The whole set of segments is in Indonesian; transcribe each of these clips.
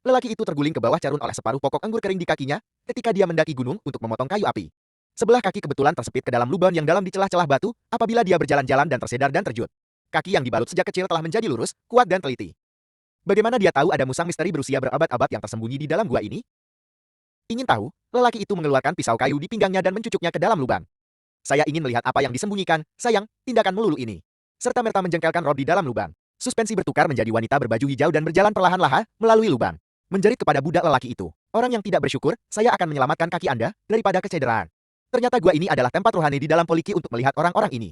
Lelaki itu terguling ke bawah carun oleh separuh pokok anggur kering di kakinya ketika dia mendaki gunung untuk memotong kayu api. Sebelah kaki kebetulan tersepit ke dalam lubang yang dalam di celah-celah batu apabila dia berjalan-jalan dan tersedar dan terjun. Kaki yang dibalut sejak kecil telah menjadi lurus, kuat dan teliti. Bagaimana dia tahu ada musang misteri berusia berabad-abad yang tersembunyi di dalam gua ini? Ingin tahu, lelaki itu mengeluarkan pisau kayu di pinggangnya dan mencucuknya ke dalam lubang. Saya ingin melihat apa yang disembunyikan, sayang, tindakan melulu ini. Serta-merta menjengkelkan Rob di dalam lubang. Suspensi bertukar menjadi wanita berbaju hijau dan berjalan perlahan-lahan melalui lubang. Menjerit kepada budak lelaki itu. Orang yang tidak bersyukur, saya akan menyelamatkan kaki Anda daripada kecederaan. Ternyata gua ini adalah tempat rohani di dalam Poliki untuk melihat orang-orang ini.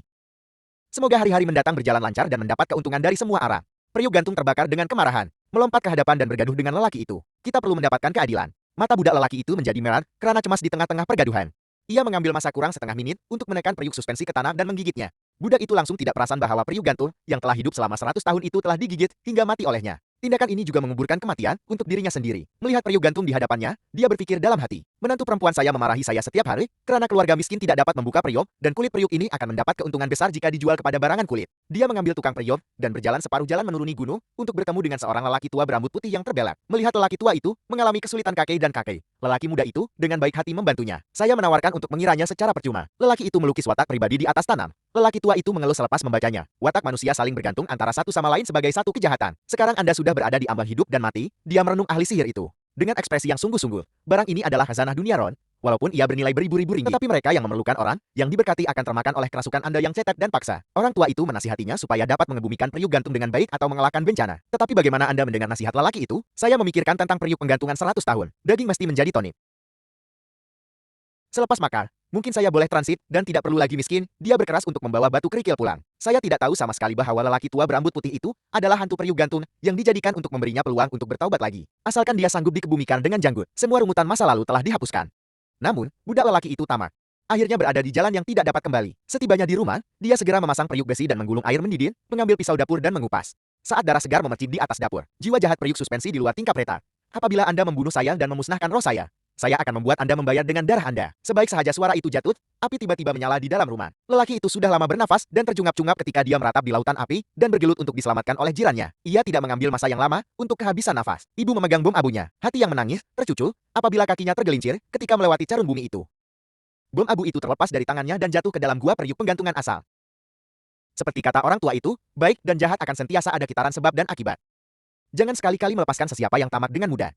Semoga hari-hari mendatang berjalan lancar dan mendapat keuntungan dari semua arah. Periuk gantung terbakar dengan kemarahan, melompat ke hadapan dan bergaduh dengan lelaki itu. Kita perlu mendapatkan keadilan. Mata budak lelaki itu menjadi merah karena cemas di tengah-tengah pergaduhan. Ia mengambil masa kurang setengah menit untuk menekan periuk suspensi ke tanah dan menggigitnya. Budak itu langsung tidak perasan bahwa periuk gantung yang telah hidup selama 100 tahun itu telah digigit hingga mati olehnya. Tindakan ini juga menguburkan kematian untuk dirinya sendiri. Melihat periuk gantung di hadapannya, dia berpikir dalam hati, menantu perempuan saya memarahi saya setiap hari karena keluarga miskin tidak dapat membuka periuk dan kulit periuk ini akan mendapat keuntungan besar jika dijual kepada barangan kulit. Dia mengambil tukang periuk dan berjalan separuh jalan menuruni gunung untuk bertemu dengan seorang lelaki tua berambut putih yang terbelak. Melihat lelaki tua itu mengalami kesulitan kakek dan kakek, lelaki muda itu dengan baik hati membantunya. Saya menawarkan untuk mengiranya secara percuma. Lelaki itu melukis watak pribadi di atas tanam. Lelaki tua itu mengeluh selepas membacanya. Watak manusia saling bergantung antara satu sama lain sebagai satu kejahatan. Sekarang Anda sudah berada di ambang hidup dan mati, dia merenung ahli sihir itu. Dengan ekspresi yang sungguh-sungguh, barang ini adalah khazanah dunia Ron. Walaupun ia bernilai beribu-ribu ringgit, tetapi mereka yang memerlukan orang yang diberkati akan termakan oleh kerasukan Anda yang cetek dan paksa. Orang tua itu menasihatinya supaya dapat mengebumikan periuk gantung dengan baik atau mengalahkan bencana. Tetapi bagaimana Anda mendengar nasihat lelaki itu? Saya memikirkan tentang periuk penggantungan 100 tahun. Daging mesti menjadi tonik. Selepas makan, mungkin saya boleh transit dan tidak perlu lagi miskin. Dia berkeras untuk membawa batu kerikil pulang. Saya tidak tahu sama sekali bahwa lelaki tua berambut putih itu adalah hantu periuk gantung yang dijadikan untuk memberinya peluang untuk bertaubat lagi. Asalkan dia sanggup dikebumikan dengan janggut, semua rumutan masa lalu telah dihapuskan. Namun, budak lelaki itu tamak. Akhirnya berada di jalan yang tidak dapat kembali. Setibanya di rumah, dia segera memasang periuk besi dan menggulung air mendidih, mengambil pisau dapur dan mengupas. Saat darah segar memercik di atas dapur, jiwa jahat periuk suspensi di luar tingkap reta. Apabila Anda membunuh saya dan memusnahkan roh saya akan membuat Anda membayar dengan darah Anda. Sebaik sahaja suara itu jatuh, api tiba-tiba menyala di dalam rumah. Lelaki itu sudah lama bernafas dan terjungap-jungap ketika dia meratap di lautan api dan bergelut untuk diselamatkan oleh jirannya. Ia tidak mengambil masa yang lama untuk kehabisan nafas. Ibu memegang bom abunya. Hati yang menangis, tercucul, apabila kakinya tergelincir ketika melewati carun bumi itu. Bom abu itu terlepas dari tangannya dan jatuh ke dalam gua periuk penggantungan asal. Seperti kata orang tua itu, baik dan jahat akan sentiasa ada kitaran sebab dan akibat. Jangan sekali-kali melepaskan sesiapa yang tamak dengan mudah.